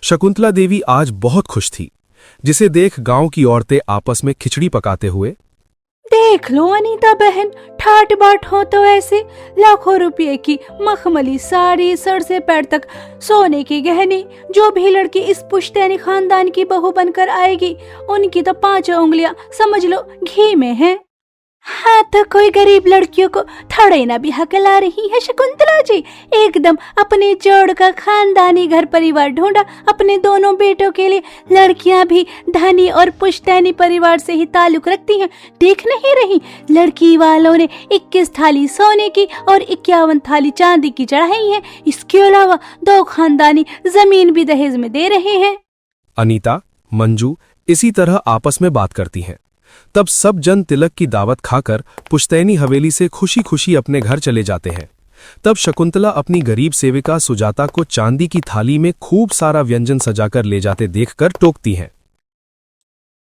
शकुंतला देवी आज बहुत खुश थी, जिसे देख गांव की औरतें आपस में खिचड़ी पकाते हुए, देख लो अनीता बहन, ठाट बाट हो तो ऐसे लाखों रुपए की मखमली साड़ी, सर से पैर तक सोने की गहने। जो भी लड़की इस पुश्तैनी खानदान की बहू बनकर आएगी, उनकी तो 5 उंगलियां समझ लो घी में है। हाँ तो कोई गरीब लड़कियों को थोड़े ना भी हकला रही है शकुंतला जी। एकदम अपने जोड़ का खानदानी घर परिवार ढूंढा अपने दोनों बेटों के लिए। लड़कियां भी धनी और पुश्तैनी परिवार से ही ताल्लुक रखती हैं। देख नहीं रही, लड़की वालों ने 21 थाली सोने की और 51 थाली चांदी की चढ़ाई है। इसके अलावा 2 खानदानी जमीन भी दहेज में दे रहे हैं। अनीता, मंजू इसी तरह आपस में बात करती हैं। तब सब जन तिलक की दावत खाकर पुश्तैनी हवेली से खुशी खुशी अपने घर चले जाते हैं। तब शकुंतला अपनी गरीब सेविका सुजाता को चांदी की थाली में खूब सारा व्यंजन सजाकर ले जाते देखकर टोकती हैं।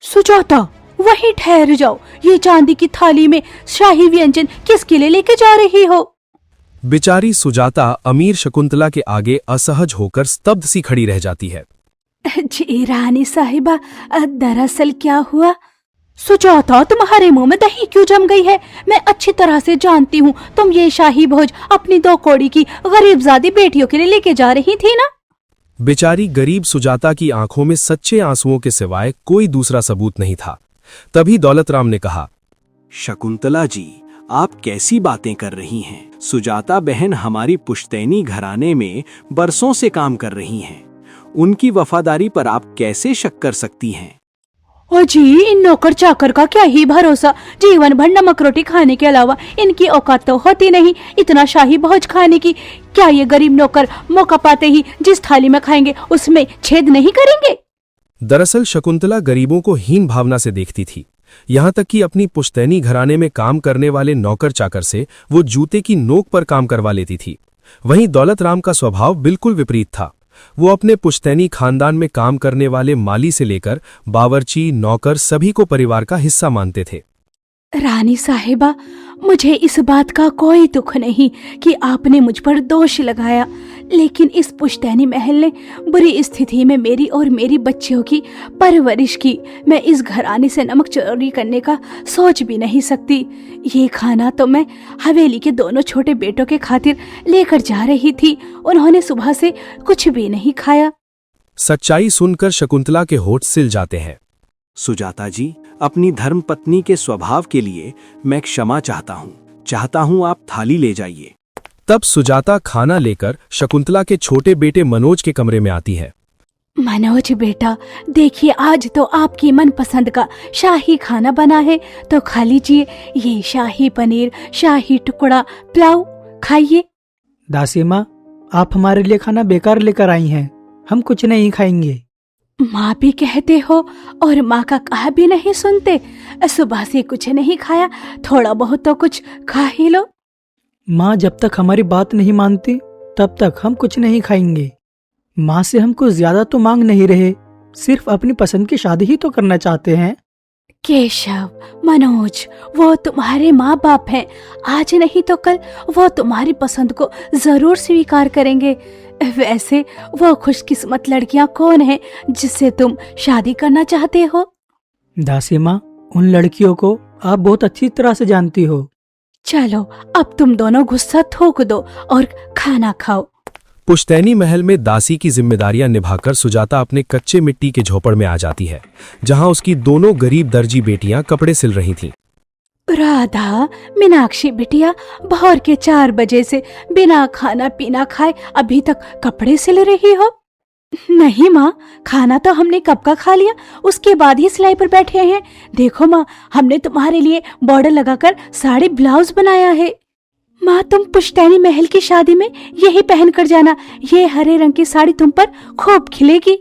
सुजाता, वहीं ठहर जाओ। ये चांदी की थाली में शाही व्यंजन किसके लिए लेके जा रही हो? बेचारी सुजाता अमीर शकुंतला के आगे असहज होकर स्तब्ध सी खड़ी रह जाती है। जी रानी साहिबा, दरअसल क्या हुआ? सुजाता, तुम्हारे मुंह में दही क्यों जम गई है? मैं अच्छी तरह से जानती हूँ तुम ये शाही भोज अपनी 2 कौड़ी की गरीबजादी बेटियों के लिए लेके जा रही थी ना। बेचारी गरीब सुजाता की आंखों में सच्चे आंसुओं के सिवाय कोई दूसरा सबूत नहीं था। तभी दौलतराम ने कहा, शकुंतला जी, आप कैसी बातें कर रही हैं? सुजाता बहन हमारी पुश्तैनी घराने में बरसों से काम कर रही हैं। उनकी वफादारी पर आप कैसे शक कर सकती हैं? ओ जी, इन नौकर चाकर का क्या ही भरोसा। जीवन भर नमक रोटी खाने के अलावा इनकी औकात तो होती नहीं इतना शाही भोज खाने की। क्या ये गरीब नौकर मौका पाते ही जिस थाली में खाएंगे उसमें छेद नहीं करेंगे? दरअसल शकुंतला गरीबों को हीन भावना से देखती थी। यहाँ तक कि अपनी पुश्तैनी घराने में काम करने वाले नौकर चाकर से वो जूते की नोक पर काम करवा लेती थी। वहीं दौलतराम का स्वभाव बिल्कुल विपरीत था। वो अपने पुश्तैनी खानदान में काम करने वाले माली से लेकर बावर्ची, नौकर सभी को परिवार का हिस्सा मानते थे। रानी साहिबा, मुझे इस बात का कोई दुख नहीं कि आपने मुझ पर दोष लगाया, लेकिन इस पुश्तैनी महल ने बुरी स्थिति में मेरी और मेरी बच्चियों की परवरिश की। मैं इस घराने से नमक चोरी करने का सोच भी नहीं सकती। ये खाना तो मैं हवेली के दोनों छोटे बेटों के खातिर लेकर जा रही थी। उन्होंने सुबह से कुछ भी नहीं खाया। सच्चाई सुनकर शकुंतला के होठ सिल जाते हैं। सुजाता जी, अपनी धर्मपत्नी के स्वभाव के लिए मैं क्षमा चाहता हूँ आप थाली ले जाइए। तब सुजाता खाना लेकर शकुंतला के छोटे बेटे मनोज के कमरे में आती है। मनोज बेटा, देखिए आज तो आपकी मनपसंद का शाही खाना बना है, तो खा लीजिए। ये शाही पनीर, शाही टुकड़ा, पुलाव खाइए। दासी माँ, आप हमारे लिए खाना बेकार लेकर आई हैं। हम कुछ नहीं खाएंगे। माँ भी कहते हो और माँ का कहा भी नहीं सुनते। सुबह से कुछ नहीं खाया, थोड़ा बहुत तो कुछ खा ही लो। माँ जब तक हमारी बात नहीं मानती तब तक हम कुछ नहीं खाएंगे। माँ से हम कुछ ज्यादा तो मांग नहीं रहे, सिर्फ अपनी पसंद की शादी ही तो करना चाहते हैं। केशव, मनोज, वो तुम्हारे माँ बाप हैं। आज नहीं तो कल वो तुम्हारी पसंद को जरूर स्वीकार करेंगे। वैसे वो खुशकिस्मत लड़कियां कौन हैं जिससे तुम शादी करना चाहते हो? दासी माँ, उन लड़कियों को आप बहुत अच्छी तरह से जानती हो। चलो अब तुम दोनों गुस्सा थूक दो और खाना खाओ। पुश्तैनी महल में दासी की जिम्मेदारियां निभाकर सुजाता अपने कच्चे मिट्टी के झोपड़ में आ जाती है, जहां उसकी दोनों गरीब दर्जी बेटियां कपड़े सिल रही थीं। राधा, मीनाक्षी बिटिया, भोर के 4 बजे से बिना खाना पीना खाए अभी तक कपड़े सिल रही हो? नहीं माँ, खाना तो हमने कब का खा लिया, उसके बाद ही सिलाई पर बैठे हैं। देखो माँ, हमने तुम्हारे लिए बॉर्डर लगाकर साड़ी ब्लाउज बनाया है। माँ, तुम पुश्तैनी महल की शादी में यही पहन कर जाना। ये हरे रंग की साड़ी तुम पर खूब खिलेगी।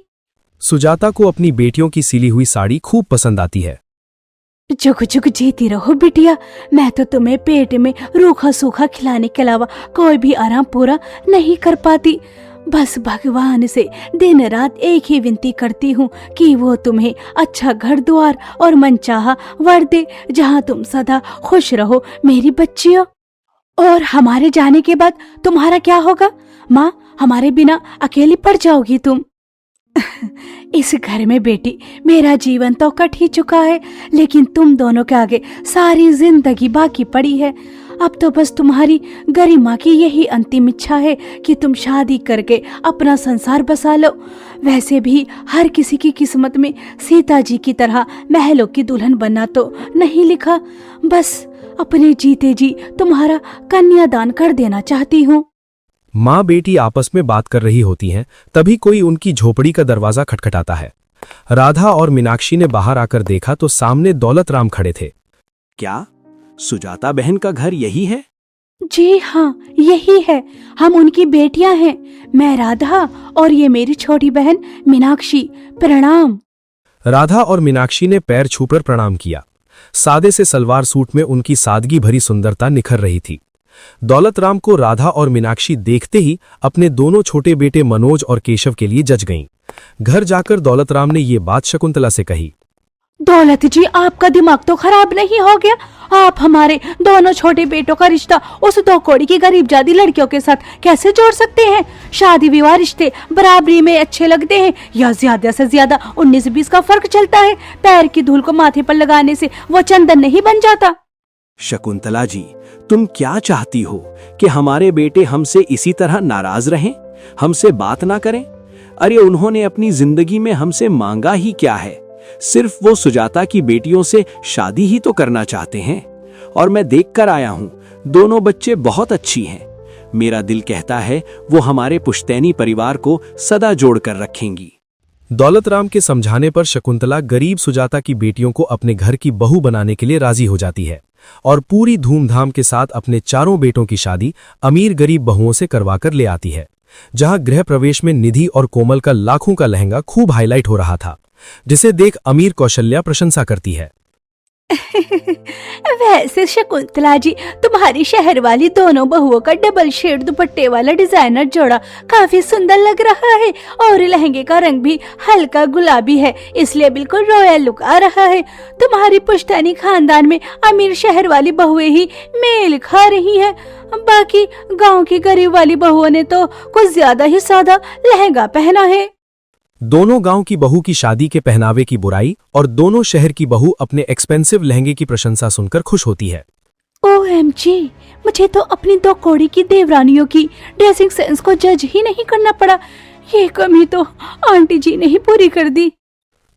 सुजाता को अपनी बेटियों की सिली हुई साड़ी खूब पसंद आती है। जुग जुग जीती रहो बिटिया। मैं तो तुम्हें पेट में रूखा सूखा खिलाने के अलावा कोई भी आराम पूरा नहीं कर पाती। बस भगवान से दिन रात एक ही विनती करती हूँ कि वो तुम्हें अच्छा घर द्वार और मनचाहा वर दे, जहाँ तुम सदा खुश रहो मेरी बच्चियों। और हमारे जाने के बाद तुम्हारा क्या होगा माँ? हमारे बिना अकेली पड़ जाओगी तुम। इस घर में बेटी मेरा जीवन तो कट ही चुका है, लेकिन तुम दोनों के आगे सारी जिंदगी बाकी पड़ी है। अब तो बस तुम्हारी गरिमा की यही अंतिम इच्छा है कि तुम शादी करके अपना संसार बसा लो। वैसे भी हर किसी की किस्मत में सीता जी की तरह महलों की दुल्हन बनना तो नहीं लिखा। बस अपने जीते जी तुम्हारा कन्यादान कर देना चाहती हूँ। माँ बेटी आपस में बात कर रही होती हैं, तभी कोई उनकी झोपड़ी का दरवाजा खटखटाता है। राधा और मीनाक्षी ने बाहर आकर देखा तो सामने दौलत राम खड़े थे। क्या सुजाता बहन का घर यही है? जी हाँ, यही है। हम उनकी बेटियां हैं। मैं राधा और ये मेरी छोटी बहन मीनाक्षी। प्रणाम। राधा और मीनाक्षी ने पैर छूकर प्रणाम किया। सादे से सलवार सूट में उनकी सादगी भरी सुंदरता निखर रही थी। दौलत राम को राधा और मीनाक्षी देखते ही अपने दोनों छोटे बेटे मनोज और केशव के लिए जज गईं। घर जाकर दौलत राम ने ये बात शकुंतला से कही। दौलत जी, आपका दिमाग तो खराब नहीं हो गया? आप हमारे दोनों छोटे बेटों का रिश्ता उस दो कौड़ी की गरीबजादी लड़कियों के साथ कैसे जोड़ सकते हैं? शादी विवाह रिश्ते बराबरी में अच्छे लगते हैं या ज्यादा से ज्यादा 19-20 का फर्क चलता है? पैर की धूल को माथे पर लगाने से वो चंदन नहीं बन जाता। शकुंतला जी, तुम क्या चाहती हो कि हमारे बेटे हमसे इसी तरह नाराज रहें, हमसे बात ना करें? अरे उन्होंने अपनी जिंदगी में हमसे मांगा ही क्या है? सिर्फ वो सुजाता की बेटियों से शादी ही तो करना चाहते हैं। और मैं देख कर आया हूँ, दोनों बच्चे बहुत अच्छी हैं। मेरा दिल कहता है वो हमारे पुश्तैनी परिवार को सदा जोड़ कर रखेंगी। दौलत राम के समझाने पर शकुंतला गरीब सुजाता की बेटियों को अपने घर की बहू बनाने के लिए राजी हो जाती है और पूरी धूमधाम के साथ अपने चारों बेटों की शादी अमीर गरीब बहुओं से करवाकर ले आती है। जहां गृह प्रवेश में निधि और कोमल का लाखों का लहंगा खूब हाईलाइट हो रहा था, जिसे देख अमीर कौशल्या प्रशंसा करती है। वैसे शकुंतला जी, तुम्हारी शहर वाली दोनों बहुओं का डबल शेड दुपट्टे वाला डिजाइनर जोड़ा काफी सुंदर लग रहा है और लहंगे का रंग भी हल्का गुलाबी है, इसलिए बिल्कुल रॉयल लुक आ रहा है। तुम्हारी पुश्तैनी खानदान में अमीर शहर वाली बहुएं ही मेल खा रही हैं। बाकी गांव की गरीब वाली बहुओं ने तो कुछ ज्यादा ही सादा लहंगा पहना है। दोनों गांव की बहू की शादी के पहनावे की बुराई और दोनों शहर की बहू अपने एक्सपेंसिव लहंगे की प्रशंसा सुनकर खुश होती है। OMG, मुझे तो अपनी दो कौड़ी की देवरानियों की ड्रेसिंग सेंस को जज ही नहीं करना पड़ा। ये कमी तो आंटी जी ने ही पूरी कर दी।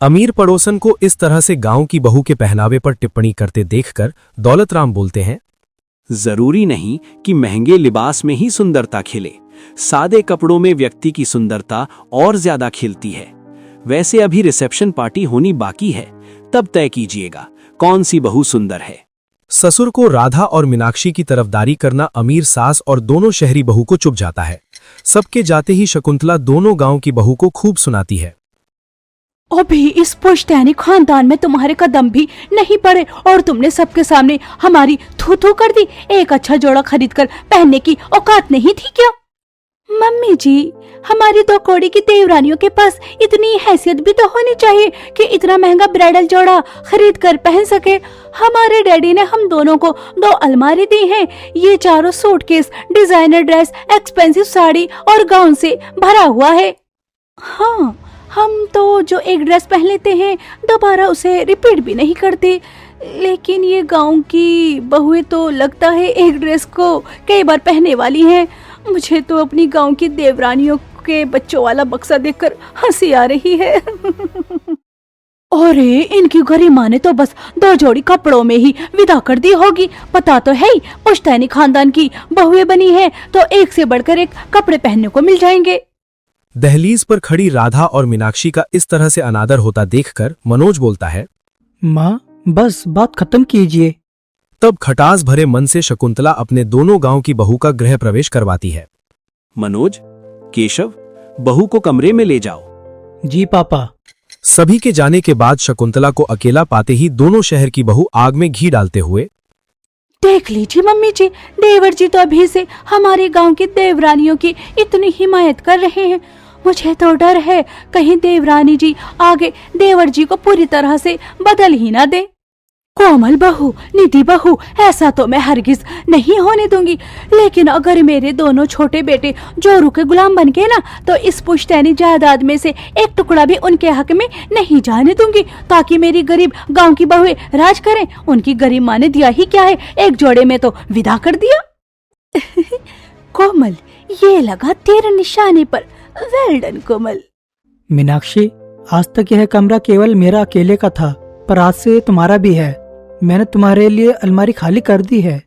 अमीर पड़ोसन को इस तरह से गांव की बहू के पहनावे पर टिप्पणी करते देखकर दौलत राम बोलते हैं, जरूरी नहीं कि महंगे लिबास में ही सुंदरता खिले। सादे कपड़ों में व्यक्ति की सुंदरता और ज्यादा खिलती है। वैसे अभी रिसेप्शन पार्टी होनी बाकी है, तब तय कीजिएगा कौन सी बहू सुंदर है। ससुर को राधा और मीनाक्षी की तरफदारी करना अमीर सास और दोनों शहरी बहू को चुभ जाता है। सबके जाते ही शकुंतला दोनों गांव की बहू को खूब सुनाती है। अभी इस पुश्तैनी खानदान में तुम्हारे कदम भी नहीं पड़े और तुमने सबके सामने हमारी थू थू कर दी। एक अच्छा जोड़ा खरीद कर पहनने की औकात नहीं थी क्या? मम्मी जी, हमारी दो कौड़ी की देवरानियों के पास इतनी हैसियत भी तो होनी चाहिए कि इतना महंगा ब्राइडल जोड़ा खरीद कर पहन सके। हमारे डैडी ने हम दोनों को 2 अलमारी दी हैं। ये चारों suitcase designer dress, expensive sari और गाउन से भरा हुआ है। हाँ, हम तो जो एक ड्रेस पहन लेते हैं दोबारा उसे रिपीट भी नहीं करते, लेकिन ये गांव की बहुएं तो लगता है एक ड्रेस को कई बार पहनने वाली हैं। मुझे तो अपनी गांव की देवरानियों के बच्चों वाला बक्सा देखकर हंसी आ रही है। अरे इनकी गरिमा ने तो बस 2 जोड़ी कपड़ों में ही विदा कर दी होगी। पता तो है ही, पुश्तैनी खानदान की बहुएं बनी है तो एक से बढ़कर एक कपड़े पहनने को मिल जाएंगे। दहलीज पर खड़ी राधा और मीनाक्षी का इस तरह से अनादर होता देखकर मनोज बोलता है, माँ बस बात खत्म कीजिए। तब खटास भरे मन से शकुंतला अपने दोनों गांव की बहू का गृह प्रवेश करवाती है। मनोज, केशव, बहू को कमरे में ले जाओ। जी पापा। सभी के जाने के बाद शकुंतला को अकेला पाते ही दोनों शहर की बहू आग में घी डालते हुए, देख लीजिए मम्मी जी, देवर जी तो अभी से हमारे गांव की देवरानियों की इतनी हिमायत कर रहे हैं। मुझे तो डर है कहीं देवरानी जी आगे देवर जी को पूरी तरह से बदल ही ना दे। कोमल बहू, निधि बहू, ऐसा तो मैं हरगिज नहीं होने दूंगी। लेकिन अगर मेरे दोनों छोटे बेटे जोरू के गुलाम बन गए ना, तो इस पुश्तैनी जायदाद में से एक टुकड़ा भी उनके हक में नहीं जाने दूंगी, ताकि मेरी गरीब गांव की बहुएं राज करें। उनकी गरीब माँ ने दिया ही क्या है, एक जोड़े में तो विदा कर दिया। कोमल, ये लगा तेरे निशाने पर। वेल डन कोमल। मीनाक्षी, आज तक यह कमरा केवल मेरा अकेले का था, पर आज से तुम्हारा भी है। मैंने तुम्हारे लिए अलमारी खाली कर दी है।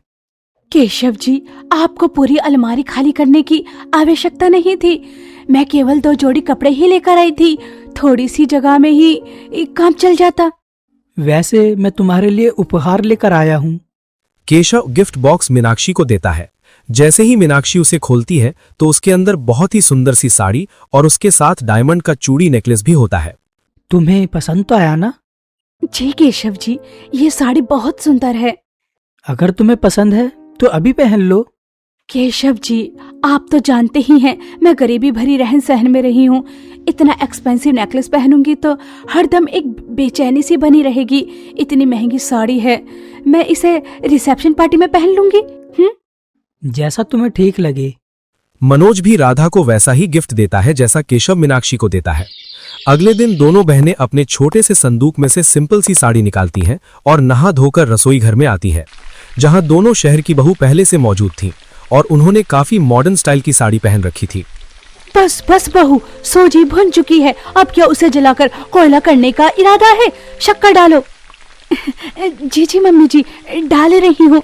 केशव जी, आपको पूरी अलमारी खाली करने की आवश्यकता नहीं थी। मैं केवल 2 जोड़ी कपड़े ही लेकर आई थी, थोड़ी सी जगह में ही काम चल जाता। वैसे मैं तुम्हारे लिए उपहार लेकर आया हूँ। केशव गिफ्ट बॉक्स मीनाक्षी को देता है। जैसे ही मीनाक्षी उसे खोलती है तो उसके अंदर बहुत ही सुंदर सी साड़ी और उसके साथ डायमंड का चूड़ी नेकलेस भी होता है। तुम्हें पसंद तो आया ना? जी केशव जी, ये साड़ी बहुत सुंदर है। अगर तुम्हें पसंद है तो अभी पहन लो। केशव जी, आप तो जानते ही हैं मैं गरीबी भरी रहन सहन में रही हूँ। इतना एक्सपेंसिव नेकलेस पहनूंगी तो हरदम एक बेचैनी सी बनी रहेगी। इतनी महंगी साड़ी है, मैं इसे रिसेप्शन पार्टी में पहन लूंगी। जैसा तुम्हें ठीक लगे। मनोज भी राधा को वैसा ही गिफ्ट देता है जैसा केशव मीनाक्षी को देता है। अगले दिन दोनों बहनें अपने छोटे से संदूक में से सिंपल सी साड़ी निकालती हैं और नहा धोकर रसोई घर में आती है, जहां दोनों शहर की बहू पहले से मौजूद थीं और उन्होंने काफी मॉडर्न स्टाइल की साड़ी पहन रखी थी। बस बस बहू, सोजी भुन चुकी है, अब क्या उसे जलाकर कोयला करने का इरादा है? शक्कर डालो। जी जी मम्मी जी, डाल रही हूँ।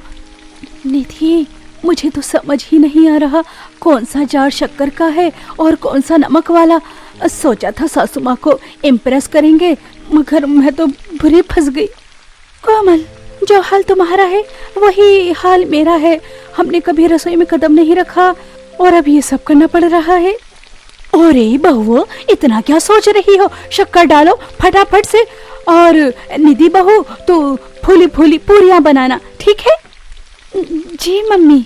निधि, मुझे तो समझ ही नहीं आ रहा कौन सा जार शक्कर का है और कौन सा नमक वाला। सोचा था सासू माँ को इम्प्रेस करेंगे, मगर मैं तो बुरी फंस गई। कोमल, जो हाल तुम्हारा है वही हाल मेरा है। हमने कभी रसोई में कदम नहीं रखा और अब ये सब करना पड़ रहा है। अरे बहू, इतना क्या सोच रही हो? शक्कर डालो फटाफट से। और निधि बहू, तो फूली फूली पूरियां बनाना, ठीक है? जी मम्मी।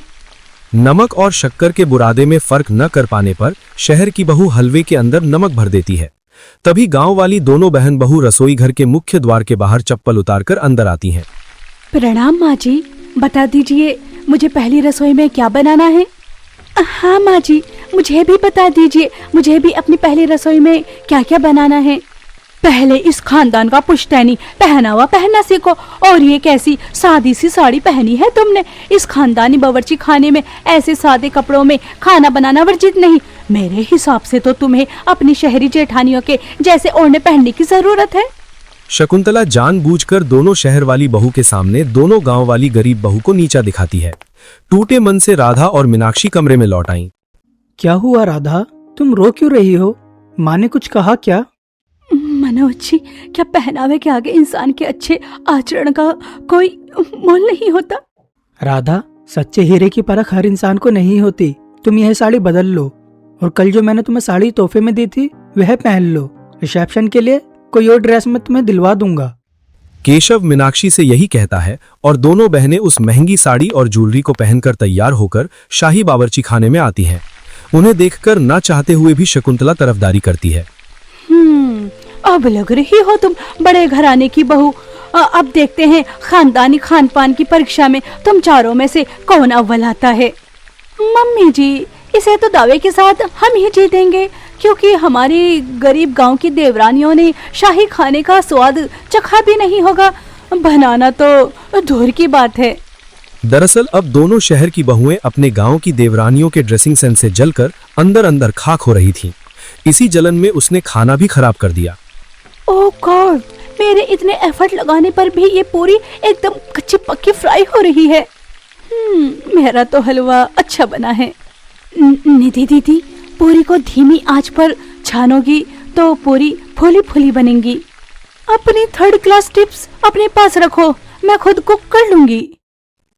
नमक और शक्कर के बुरादे में फर्क न कर पाने पर शहर की बहू हलवे के अंदर नमक भर देती है। तभी गांव वाली दोनों बहन बहू रसोई घर के मुख्य द्वार के बाहर चप्पल उतारकर अंदर आती हैं। प्रणाम माँ जी, बता दीजिए मुझे पहली रसोई में क्या बनाना है? हाँ माँ जी, मुझे भी बता दीजिए, मुझे भी अपनी पहली रसोई में क्या क्या बनाना है। पहले इस खानदान का पुश्तैनी पहनावा पहनना सीखो। और ये कैसी सादी सी साड़ी पहनी है तुमने? इस खानदानी बावर्ची खाने में ऐसे सादे कपड़ों में खाना बनाना वर्जित नहीं। मेरे हिसाब से तो तुम्हें अपनी शहरी जेठानियों के जैसे ओढ़ने पहनने की जरूरत है। शकुंतला जानबूझकर दोनों शहर वाली बहू के सामने दोनों गांव वाली गरीब बहू को नीचा दिखाती है। टूटे मन से राधा और मीनाक्षी कमरे में लौट आईं। क्या हुआ राधा, तुम रो क्यों रही हो? माँ ने कुछ कहा क्या? मनोज जी, क्या पहनावे के आगे इंसान के अच्छे आचरण का कोई मोल नहीं होता? राधा, सच्चे हीरे की परख हर इंसान को नहीं होती। तुम यह साड़ी बदल लो और कल जो मैंने तुम्हें साड़ी तोहफे में दी थी वह पहन लो। रिसेप्शन के लिए कोई और ड्रेस मैं तुम्हें दिलवा दूंगा। केशव मीनाक्षी से यही कहता है और दोनों बहनें उस महंगी साड़ी और ज्वेलरी को पहनकर तैयार होकर शाही बावर्ची खाने में आती हैं। उन्हें देखकर ना चाहते हुए भी शकुंतला तरफदारी करती है। अब लग रही हो तुम बड़े घराने की बहू। अब देखते हैं खानदानी खान पान की परीक्षा में तुम चारों में से कौन अव्वल आता है। मम्मी जी, इसे तो दावे के साथ हम ही जीतेंगे, क्योंकि हमारी गरीब गांव की देवरानियों ने शाही खाने का स्वाद चखा भी नहीं होगा। बनाना तो दूर की बात है। दरअसल अब दोनों शहर की बहुएं अपने गांव की देवरानियों के ड्रेसिंग सेंस से जलकर अंदर अंदर खाक हो रही थीं। इसी जलन में उसने खाना भी खराब कर दिया। ओह गॉड, मेरे इतने एफर्ट लगाने पर भी ये पूरी एकदम कच्ची पक्की फ्राई हो रही है। मेरा तो हलवा अच्छा बना है। निधि दीदी, पूरी को धीमी आंच पर छानोगी तो पूरी फूली फूली बनेगी। अपनी 3rd क्लास टिप्स अपने पास रखो, मैं खुद कुक कर लूंगी।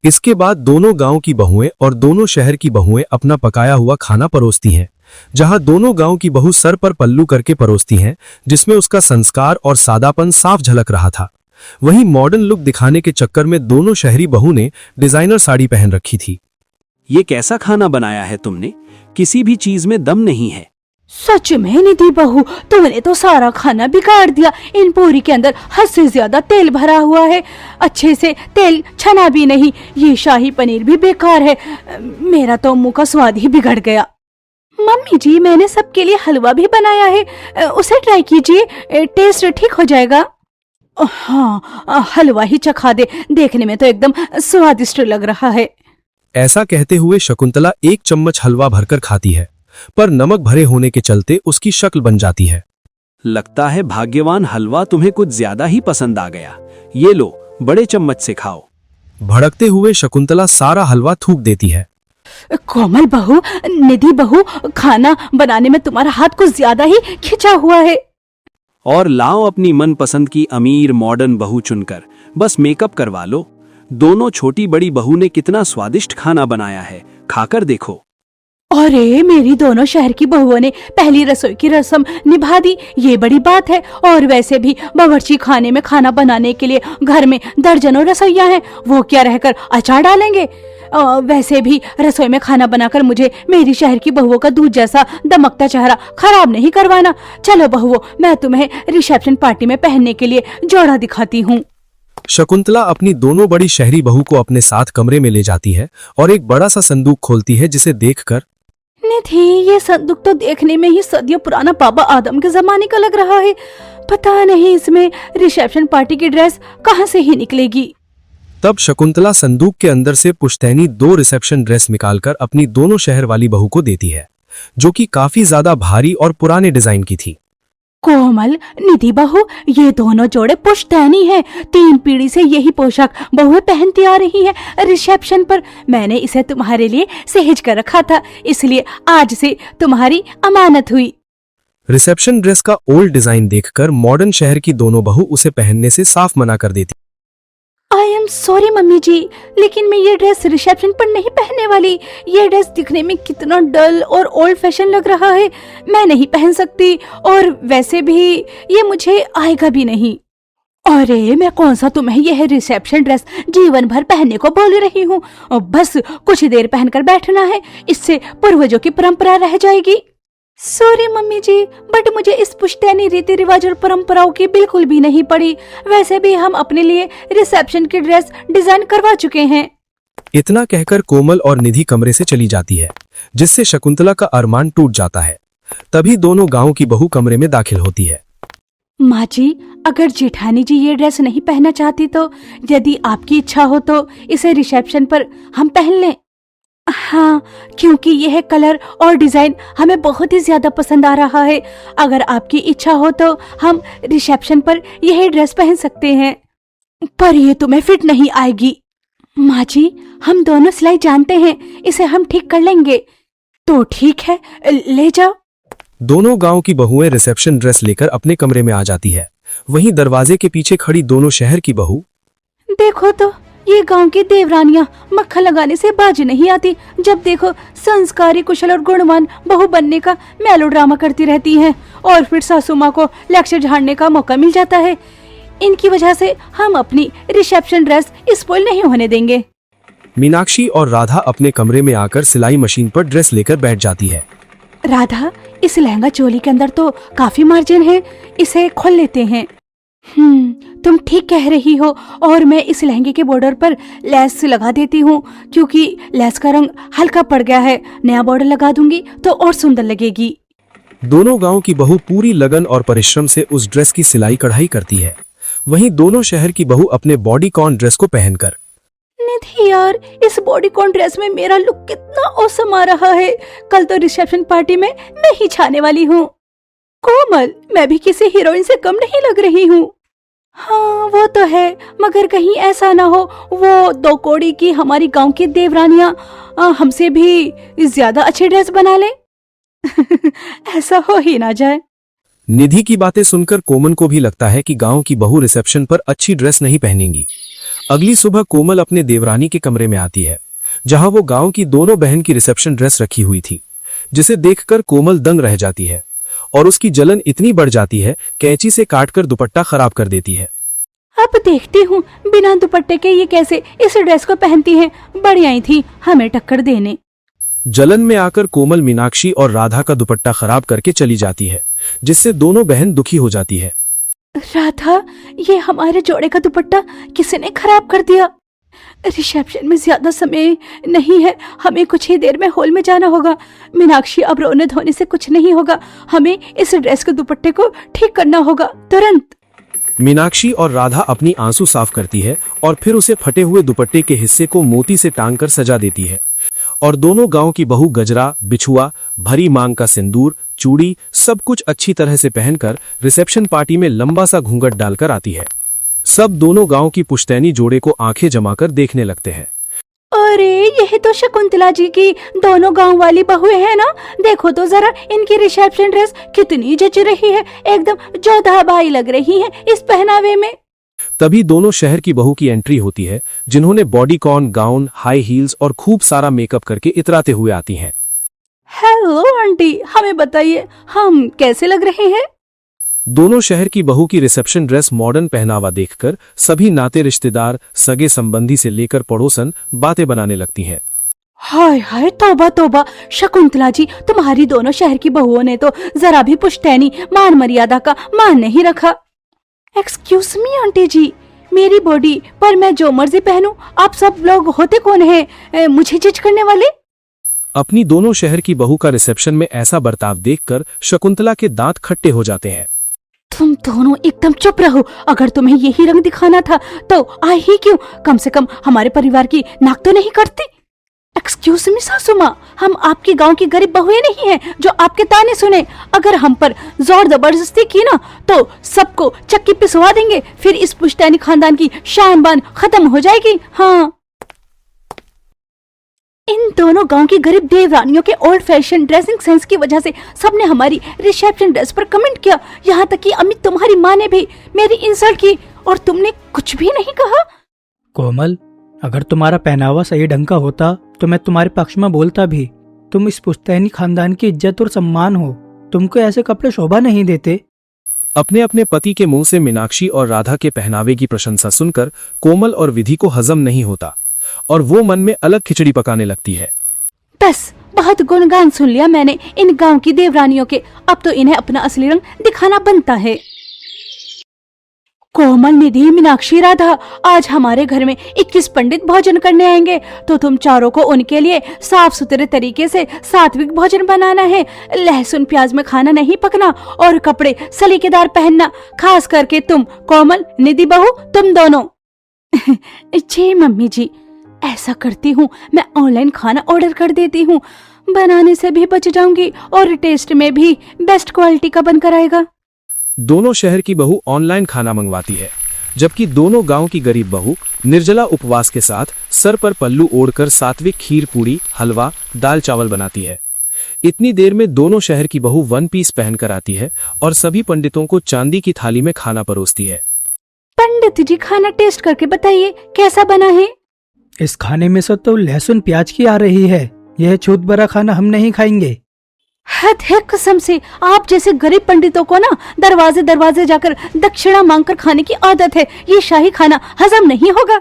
इसके बाद दोनों गांव की बहुएं और दोनों शहर की बहुएं अपना पकाया हुआ खाना परोसती हैं, जहां दोनों गांव की बहू सर पर पल्लू करके परोसती हैं, जिसमें उसका संस्कार और सादापन साफ झलक रहा था। वहीं मॉडर्न लुक दिखाने के चक्कर में दोनों शहरी बहू ने डिजाइनर साड़ी पहन रखी थी। ये कैसा खाना बनाया है तुमने? किसी भी चीज में दम नहीं है। सच में निधि बहू, तूने तो सारा खाना बिगाड़ दिया। इन पूरी के अंदर हद से ज्यादा तेल भरा हुआ है, अच्छे से तेल छना भी नहीं। ये शाही पनीर भी बेकार है, मेरा तो मुंह का स्वाद ही बिगड़ गया। मम्मी जी, मैंने सबके लिए हलवा भी बनाया है, उसे ट्राई कीजिए, टेस्ट ठीक हो जाएगा। हाँ, हलवा ही चखा दे, देखने में तो एकदम स्वादिष्ट लग रहा है। ऐसा कहते हुए शकुंतला एक चम्मच हलवा भरकर खाती है, पर नमक भरे होने के चलते उसकी शक्ल बन जाती है। लगता है भाग्यवान हलवा तुम्हें कुछ ज्यादा ही पसंद आ गया। ये लो, बड़े चम्मच से खाओ। भड़कते हुए शकुंतला सारा हलवा थूक देती है। कोमल बहू, निधि बहू, खाना बनाने में तुम्हारा हाथ कुछ ज्यादा ही खिंचा हुआ है। और लाओ अपनी मनपसंद की अमीर मॉडर्न बहू चुनकर, बस मेकअप करवा लो। दोनों छोटी बड़ी बहू ने कितना स्वादिष्ट खाना बनाया है, खाकर देखो। अरे, मेरी दोनों शहर की बहुओं ने पहली रसोई की रस्म निभा दी, ये बड़ी बात है। और वैसे भी बावर्ची खाने में खाना बनाने के लिए घर में दर्जनों रसोइया हैं, वो क्या रहकर अचार डालेंगे। वैसे भी रसोई में खाना बनाकर मुझे मेरी शहर की बहुओं का दूध जैसा दमकता चेहरा खराब नहीं करवाना। चलो बहुओं, मैं तुम्हें रिसेप्शन पार्टी में पहनने के लिए जोड़ा दिखाती हूँ। शकुंतला अपनी दोनों बड़ी शहरी बहू को अपने साथ कमरे में ले जाती है और एक बड़ा सा संदूक खोलती है, जिसे देखकर निधि, ये संदूक तो देखने में ही सदियों पुराना बाबा आदम के जमाने का लग रहा है। पता नहीं इसमें रिसेप्शन पार्टी की ड्रेस कहाँ से ही निकलेगी। तब शकुंतला संदूक के अंदर से पुश्तैनी 2 रिसेप्शन ड्रेस निकालकर अपनी दोनों शहर वाली बहू को देती है, जो कि काफी ज्यादा भारी और पुराने डिजाइन की थी। कोमल, निधि बहू, ये दोनों जोड़े पुश्तैनी हैं। 3 पीढ़ी से यही पोशाक बहुएं पहनती आ रही हैं रिसेप्शन पर। मैंने इसे तुम्हारे लिए सहेज कर रखा था, इसलिए आज से तुम्हारी अमानत हुई। रिसेप्शन ड्रेस का ओल्ड डिजाइन देखकर मॉडर्न शहर की दोनों बहू उसे पहनने से साफ मना कर देती। आई एम सॉरी मम्मी जी, लेकिन मैं ये ड्रेस रिसेप्शन पर नहीं पहनने वाली। ये ड्रेस दिखने में कितना डल और ओल्ड फैशन लग रहा है, मैं नहीं पहन सकती। और वैसे भी ये मुझे आएगा भी नहीं। अरे, मैं कौन सा तुम्हें यह रिसेप्शन ड्रेस जीवन भर पहनने को बोल रही हूँ। बस कुछ देर पहनकर बैठना है, इससे पूर्वजों की परंपरा रह जाएगी। सॉरी मम्मी जी, बट मुझे इस पुश्तैनी रीति रिवाज और परंपराओं की बिल्कुल भी नहीं पड़ी। वैसे भी हम अपने लिए रिसेप्शन की ड्रेस डिजाइन करवा चुके हैं। इतना कहकर कोमल और निधि कमरे से चली जाती है, जिससे शकुंतला का अरमान टूट जाता है। तभी दोनों गांव की बहू कमरे में दाखिल होती है। माँ जी, अगर जेठानी जी ये ड्रेस नहीं पहनना चाहती तो यदि आपकी इच्छा हो तो इसे रिसेप्शन पर हम पहन लें। हाँ, क्योंकि यह कलर और डिजाइन हमें बहुत ही ज्यादा पसंद आ रहा है। अगर आपकी इच्छा हो तो हम रिसेप्शन पर यह ड्रेस पहन सकते हैं। पर ये तुम्हें फिट नहीं आएगी। माँ जी, हम दोनों सिलाई जानते हैं, इसे हम ठीक कर लेंगे। तो ठीक है, ले जाओ। दोनों गांव की बहुएं रिसेप्शन ड्रेस लेकर अपने कमरे में आ जाती है। वहीं दरवाजे के पीछे खड़ी दोनों शहर की बहू, देखो तो, ये गांव की देवरानियां मक्खन लगाने से बाज नहीं आती। जब देखो संस्कारी, कुशल और गुणवान बहू बनने का मेलोड्रामा करती रहती हैं, और फिर सासू माँ को लेक्चर झाड़ने का मौका मिल जाता है। इनकी वजह से हम अपनी रिसेप्शन ड्रेस स्पॉइल नहीं होने देंगे। मीनाक्षी और राधा अपने कमरे में आकर सिलाई मशीन पर ड्रेस लेकर बैठ जाती है। राधा, इस लहंगा चोली के अंदर तो काफी मार्जिन है, इसे खोल लेते हैं। तुम ठीक कह रही हो, और मैं इस लहंगे के बॉर्डर पर लेस लगा देती हूँ, क्योंकि लेस का रंग हल्का पड़ गया है। नया बॉर्डर लगा दूंगी तो और सुंदर लगेगी। दोनों गांव की बहू पूरी लगन और परिश्रम से उस ड्रेस की सिलाई कढ़ाई करती है। वहीं दोनों शहर की बहू अपने बॉडीकॉन ड्रेस को पहनकर, निधि यार, इस बॉडीकॉन ड्रेस में मेरा लुक कितना औसम आ रहा है। कल तो रिसेप्शन पार्टी में मैं ही छाने वाली हूँ। कोमल, मैं भी किसी हीरोइन से कम नहीं लग रही हूँ। हाँ, वो तो है, मगर कहीं ऐसा ना हो वो 2 कौड़ी की हमारी गांव की देवरानियां हमसे भी ज्यादा अच्छी ड्रेस बना ले। ऐसा हो ही ना जाए। निधि की बातें सुनकर कोमल को भी लगता है कि गांव की बहू रिसेप्शन पर अच्छी ड्रेस नहीं पहनेंगी। अगली सुबह कोमल अपने देवरानी के कमरे में आती है, जहां वो गांव की दोनों बहन की रिसेप्शन ड्रेस रखी हुई थी, जिसे देखकर कोमल दंग रह जाती है और उसकी जलन इतनी बढ़ जाती है, कैंची से काटकर दुपट्टा खराब कर देती है। अब देखती हूँ बिना दुपट्टे के ये कैसे इस ड्रेस को पहनती हैं। बड़ी आई थी हमें टक्कर देने। जलन में आकर कोमल मीनाक्षी और राधा का दुपट्टा खराब करके चली जाती है, जिससे दोनों बहन दुखी हो जाती है। राधा, ये हमारे जोड़े का दुपट्टा किसी ने खराब कर दिया। रिसेप्शन में ज्यादा समय नहीं है, हमें कुछ ही देर में हॉल में जाना होगा। मीनाक्षी, अब रोने धोने से कुछ नहीं होगा, हमें इस ड्रेस के दुपट्टे को ठीक करना होगा तुरंत। मीनाक्षी और राधा अपनी आंसू साफ करती है और फिर उसे फटे हुए दुपट्टे के हिस्से को मोती से टांग कर सजा देती है और दोनों गांव की बहू गजरा, बिछुआ, भरी मांग का सिंदूर, चूड़ी सब कुछ अच्छी तरह से पहनकर रिसेप्शन पार्टी में लंबा सा घूंघट डालकर आती है। सब दोनों गांव की पुश्तैनी जोड़े को आंखें जमाकर देखने लगते हैं। अरे, यही तो शकुंतला जी की दोनों गांव वाली बहुएं हैं ना। देखो तो जरा, इनकी रिसेप्शन ड्रेस कितनी जच रही है, एकदम जोधाबाई लग रही है इस पहनावे में। तभी दोनों शहर की बहू की एंट्री होती है, जिन्होंने बॉडीकॉन, गाउन, हाई हील्स और खूब सारा मेकअप करके इतराते हुए आती हैं। हेलो आंटी, हमें बताइए हम कैसे लग रहे हैं। दोनों शहर की बहू की रिसेप्शन ड्रेस मॉडर्न पहनावा देखकर सभी नाते रिश्तेदार, सगे संबंधी से लेकर पड़ोसन बातें बनाने लगती हैं। हाय हाय, तौबा तौबा, शकुंतला जी, तुम्हारी दोनों शहर की बहुओं ने तो जरा भी पुश्तैनी मान मर्यादा का मान नहीं रखा। एक्सक्यूज मी आंटी जी, मेरी बॉडी पर मैं जो मर्जी पहनूं, आप सब लोग होते कौन हैं मुझे जज करने वाले। अपनी दोनों शहर की बहू का रिसेप्शन में ऐसा बर्ताव देखकर शकुंतला के दांत खट्टे हो जाते हैं। तुम दोनों एकदम चुप रहो। अगर तुम्हें यही रंग दिखाना था तो आई ही क्यों, कम से कम हमारे परिवार की नाक तो नहीं करती। एक्सक्यूज मी सासू माँ, हम आपके गांव की गरीब बहुएं नहीं हैं जो आपके ताने सुने। अगर हम पर जोर जबरदस्ती की ना तो सबको चक्की पिसवा देंगे, फिर इस पुश्तैनी खानदान की शान बान खत्म हो जाएगी। हाँ, इन दोनों गांव की गरीब देवरानियों के ओल्ड फैशन ड्रेसिंग सेंस की वजह से सबने हमारी रिसेप्शन ड्रेस पर कमेंट किया। यहाँ तक कि अम्मी, तुम्हारी माँ ने भी मेरी इंसल्ट की और तुमने कुछ भी नहीं कहा। कोमल, अगर तुम्हारा पहनावा सही ढंग का होता तो मैं तुम्हारे पक्ष में बोलता भी। तुम इस पुश्तैनी खानदान की इज्जत और सम्मान हो, तुमको ऐसे कपड़े शोभा नहीं देते। अपने अपने पति के मुंह से मीनाक्षी और राधा के पहनावे की प्रशंसा सुनकर कोमल और विधि को हजम नहीं होता और वो मन में अलग खिचड़ी पकाने लगती है। बस, बहुत गुणगान सुन लिया मैंने इन गांव की देवरानियों के, अब तो इन्हें अपना असली रंग दिखाना बनता है। कोमल, निधि, मीनाक्षी, राधा, आज हमारे घर में 21 पंडित भोजन करने आएंगे, तो तुम चारों को उनके लिए साफ सुथरे तरीके से सात्विक भोजन बनाना है। लहसुन प्याज में खाना नहीं पकना और कपड़े सलीकेदार पहनना, खास करके तुम कोमल, निधि बहू, तुम दोनों। जी मम्मी जी, ऐसा करती हूँ, मैं ऑनलाइन खाना ऑर्डर कर देती हूँ, बनाने से भी बच जाऊंगी और टेस्ट में भी बेस्ट क्वालिटी का बनकर आएगा। दोनों शहर की बहू ऑनलाइन खाना मंगवाती है, जबकि दोनों गांव की गरीब बहू निर्जला उपवास के साथ सर पर पल्लू ओढ़कर सात्विक खीर, पूड़ी, हलवा, दाल चावल बनाती है। इतनी देर में दोनों शहर की बहू वन पीस पहनकर आती है और सभी पंडितों को चांदी की थाली में खाना परोसती है। पंडित जी, खाना टेस्ट करके बताइए कैसा बना है। इस खाने में से तो लहसुन प्याज की आ रही है, यह छूत भरा खाना हम नहीं खाएंगे। हद है कसम से, आप जैसे गरीब पंडितों को ना दरवाजे दरवाजे जाकर दक्षिणा मांगकर खाने की आदत है, ये शाही खाना हजम नहीं होगा।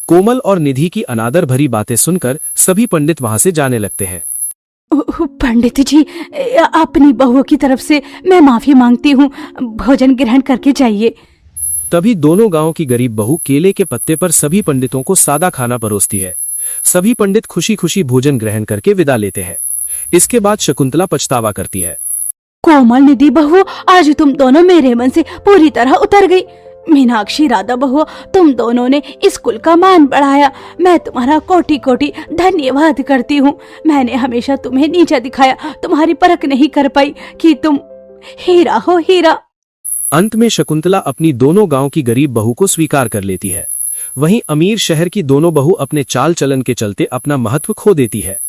कोमल और निधि की अनादर भरी बातें सुनकर सभी पंडित वहां से जाने लगते हैं। पंडित जी, अपनी बहुओं की तरफ से मैं माफी मांगती हूँ, भोजन ग्रहण करके जाइए। तभी दोनों गांव की गरीब बहू केले के पत्ते पर सभी पंडितों को सादा खाना परोसती है। सभी पंडित खुशी खुशी भोजन ग्रहण करके विदा लेते हैं। इसके बाद शकुंतला पछतावा करती है। कोमल, निधि बहू, आज तुम दोनों मेरे मन से पूरी तरह उतर गई। मीनाक्षी, राधा बहू, तुम दोनों ने इस कुल का मान बढ़ाया, मैं तुम्हारा कोटि कोटि धन्यवाद करती हूँ। मैंने हमेशा तुम्हें नीचा दिखाया, तुम्हारी परख नहीं कर पाई कि तुम हीरा हो, हीरा। अंत में शकुंतला अपनी दोनों गांव की गरीब बहू को स्वीकार कर लेती है। वहीं अमीर शहर की दोनों बहू अपने चाल चलन के चलते अपना महत्व खो देती है।